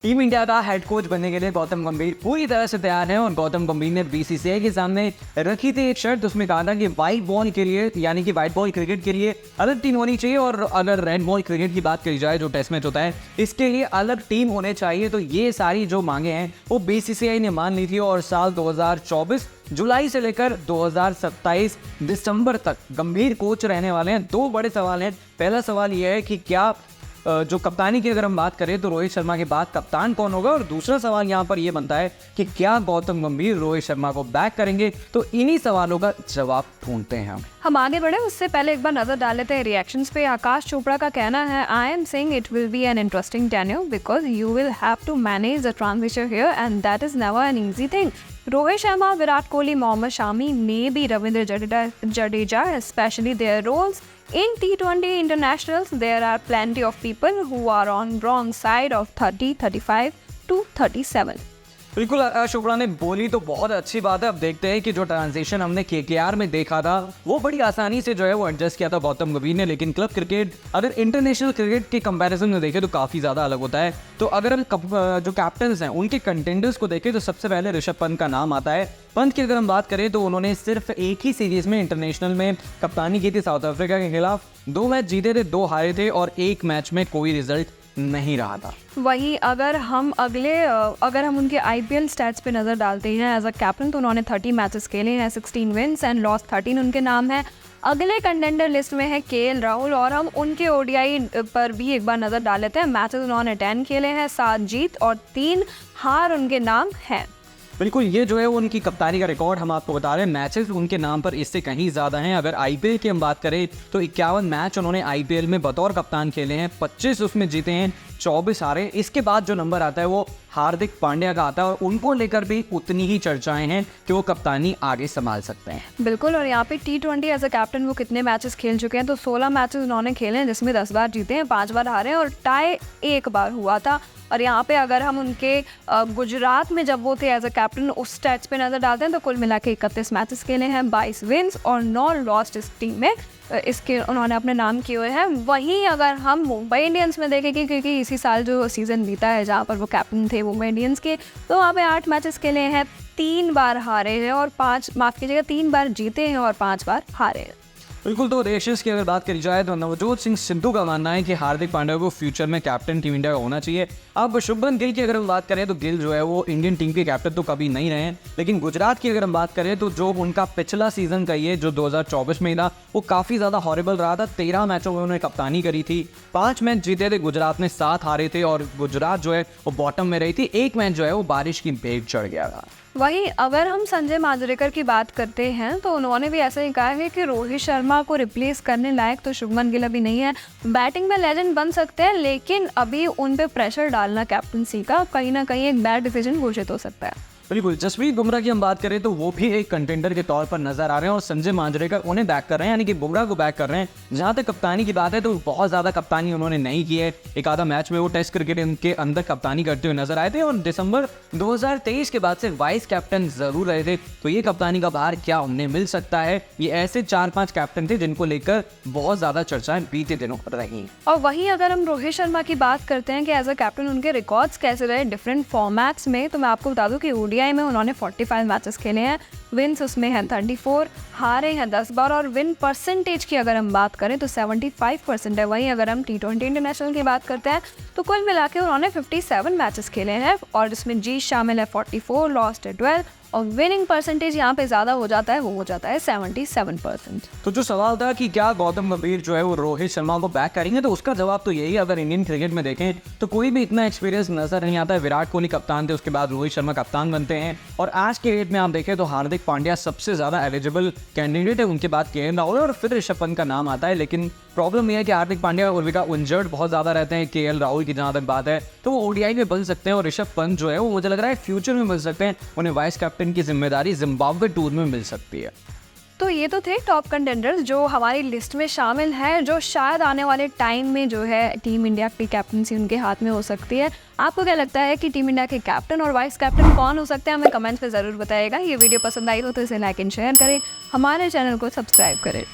Team India का head coach बनने के लिए गौतम गंभीर पूरी तरह से तैयार है और गौतम गंभीर ने बीसीसीआई के सामने रखी थी एक शर्त। उसमें कहा था कि व्हाइट बॉल के लिए यानी कि व्हाइट बॉल क्रिकेट के लिए अलग टीम होनी चाहिए और अगर रेड बॉल क्रिकेट की बात करी जाए जो टेस्ट मैच होता है इसके लिए अलग टीम होने चाहिए। तो ये सारी जो मांगे हैं वो बीसीसीआई ने मान ली थी और साल 2024 जुलाई से लेकर 2027 दिसंबर तक गंभीर कोच रहने वाले हैं। दो बड़े सवाल हैं। पहला सवाल यह है कि क्या जो कप्तानी की अगर हम बात करें तो रोहित शर्मा के बाद कप्तान कौन होगा, और दूसरा सवाल यहाँ पर यह बनता है कि क्या गौतम गंभीर रोहित शर्मा को बैक करेंगे। तो इन्हीं सवालों का जवाब ढूंढते हैं हम आगे बढ़े उससे पहले एक बार नजर डाल लेते हैं रिएक्शंस पे। आकाश चोपड़ा का कहना है, I am saying it will be an interesting tenure because you will have to manage the transition here and that is never an easy thing. Rohit Sharma, Virat Kohli, Mohammed Shami, maybe Ravindra Jadeja, especially their roles in T20 internationals, there are plenty of people who are on wrong side of 30, 35 to 37. बिल्कुल आकाश चोपड़ा ने बोली तो बहुत अच्छी बात है। अब देखते हैं कि जो ट्रांजिशन हमने केकेआर में देखा था वो बड़ी आसानी से जो है वो एडजस्ट किया था गौतम गंभीर ने, लेकिन क्लब क्रिकेट अगर इंटरनेशनल क्रिकेट के कंपैरिजन में देखें तो काफ़ी ज़्यादा अलग होता है। तो अगर हम जो कैप्टन्स हैं उनके कंटेंडर्स को देखें तो सबसे पहले ऋषभ पंत का नाम आता है। पंत की अगर हम बात करें तो उन्होंने सिर्फ एक ही सीरीज़ में इंटरनेशनल में कप्तानी की थी साउथ अफ्रीका के खिलाफ। 2 मैच जीते थे, 2 हारे थे और 1 मैच में कोई रिजल्ट नहीं रहा था। वहीं अगर हम उनके आईपीएल स्टैट्स पे नज़र डालते हैं एज अ कैप्टन तो उन्होंने 30 मैचेस खेले हैं, 16 विन्स एंड लॉस 13 उनके नाम है। अगले कंटेंडर लिस्ट में है केएल राहुल और हम उनके ओडीआई पर भी एक बार नज़र डाल लेते हैं। मैचेस उन्होंने 10 खेले हैं, 7 जीत और 3 हार उनके नाम है। बिल्कुल, ये जो है वो उनकी कप्तानी का रिकॉर्ड हम आपको बता रहे हैं। मैचेस उनके नाम पर इससे कहीं ज़्यादा हैं। अगर आईपीएल की हम बात करें तो 51 मैच उन्होंने आईपीएल में बतौर कप्तान खेले हैं, 25 उसमें जीते हैं, 24 हारे। इसके बाद जो नंबर आता है वो हार्दिक पांड्या का आता है और उनको लेकर भी उतनी ही चर्चाएं हैं कि वो कप्तानी आगे संभाल सकते हैं। बिल्कुल, और यहाँ पे T20 एज अ कैप्टन वो कितने मैचेस खेल चुके हैं तो 16 मैचेस उन्होंने खेले हैं जिसमें 10 बार जीते हैं, 5 बार हारे हैं और टाई 1 बार हुआ था। और यहाँ पे अगर हम उनके गुजरात में जब वो थे एज अ कैप्टन उस स्टैट्स पे नज़र डालते हैं तो कुल मिला के 31 मैचेस खेले हैं, 22 विन्स और 9 लॉस्ट इस टीम में इसके उन्होंने अपने नाम किए हुए हैं। वहीं अगर हम मुंबई इंडियंस में देखेंगे क्योंकि इसी साल जो सीज़न बीता है जहाँ पर वो कैप्टन थे मुंबई इंडियंस के, तो वहाँ पे 8 मैचेस खेले हैं, 3 बार हारे हैं और 3 बार जीते हैं और 5 बार हारे हैं। बिल्कुल, तो रेशेस की अगर बात करी जाए तो नवजोत सिंह सिद्धू का मानना है कि हार्दिक पांड्या को फ्यूचर में कैप्टन टीम इंडिया का होना चाहिए। अब शुभमन गिल की अगर हम बात करें तो गिल जो है वो इंडियन टीम के कैप्टन तो कभी नहीं रहे हैं, लेकिन गुजरात की अगर हम बात करें तो जो उनका पिछला सीजन का ये जो 2024 में था वो काफ़ी ज़्यादा हॉरिबल रहा था। 13 मैचों में उन्होंने कप्तानी करी थी, 5 मैच जीते थे, गुजरात ने 7 हारे थे और गुजरात जो है वो बॉटम में रही थी। 1 मैच जो है वो बारिश की भेंट चढ़ गया था। वहीं अगर हम संजय मांजरेकर की बात करते हैं तो उन्होंने भी ऐसा ही कहा है कि रोहित शर्मा को रिप्लेस करने लायक तो शुभमन गिल अभी नहीं है। बैटिंग में लेजेंड बन सकते हैं लेकिन अभी उन पे प्रेशर डालना कैप्टनसी का कहीं ना कहीं एक बैड डिसीजन घोषित हो सकता है। बिल्कुल, जसप्रीत बुमराह की हम बात करें तो वो भी एक कंटेंडर के तौर पर नजर आ रहे हैं और संजय मांजरेकर उन्हें बैक कर रहे हैं, यानी कि बुमराह को बैक कर रहे हैं। जहां तक कप्तानी की बात है तो बहुत ज़्यादा कप्तानी उन्होंने नहीं की है। एक आधा मैच में वो टेस्ट क्रिकेट इनके अंदर कप्तानी करते हुए नजर आए थे और दिसंबर 2023 के बाद से वाइस कैप्टन जरूर रहे थे। तो ये कप्तानी का भार क्या उन्हें मिल सकता है? ये ऐसे 4-5 कैप्टन थे जिनको लेकर बहुत ज़्यादा चर्चाएं बीते दिनों रही। और वहीं अगर हम रोहित शर्मा की बात करते हैं कि एज अ कैप्टन उनके रिकॉर्ड्स कैसे रहे डिफरेंट फॉर्मेट्स में, तो मैं आपको बता दूं कि ओडीआई में उन्होंने 45 मैचेस खेले हैं, विन्स उसमें हैं 34, हारे हैं 10 बार और विन परसेंटेज की अगर हम बात करें तो 75% है। वहीं अगर हम T20 इंटरनेशनल की बात करते हैं तो कुल मिला के उन्होंने 57 मैचेस खेले हैं और इसमें जीत शामिल है 44, लॉस्ट है 12 और विनिंग परसेंटेज यहाँ पे ज़्यादा हो जाता है, वो हो जाता है 77%। तो जो सवाल था कि क्या गौतम गंभीर जो है वो रोहित शर्मा को बैक करेंगे तो उसका जवाब तो यही है। अगर इंडियन क्रिकेट में देखें तो कोई भी इतना एक्सपीरियंस नजर नहीं आता है। विराट कोहली कप्तान थे, उसके बाद रोहित शर्मा कप्तान बनते हैं और आज के डेट में आप देखें तो हार्दिक पांड्या सबसे ज़्यादा एलिजिबल कैंडिडेट है, उनके बाद केएल राहुल और फिर ऋषभ पंत का नाम आता है। लेकिन प्रॉब्लम यह है कि हार्दिक पांड्या और विका इंजर्ड बहुत ज़्यादा रहते हैं। केएल राहुल की जहाँ तक बात है तो वो ओडीआई में बन सकते हैं और ऋषभ पंत जो है वो मुझे लग रहा है फ्यूचर में बन सकते हैं। उन्हें वाइस कैप्टन की जिम्मेदारी जिम्बाब्वे टूर में मिल सकती है। तो ये तो थे टॉप कंटेंडर्स जो हमारी लिस्ट में शामिल हैं, जो शायद आने वाले टाइम में जो है टीम इंडिया की कैप्टनसी उनके हाथ में हो सकती है। आपको क्या लगता है कि टीम इंडिया के कैप्टन और वाइस कैप्टन कौन हो सकते हैं? हमें कमेंट्स में ज़रूर बताइएगा। ये वीडियो पसंद आई हो तो इसे लाइक एंड शेयर करें, हमारे चैनल को सब्सक्राइब करें।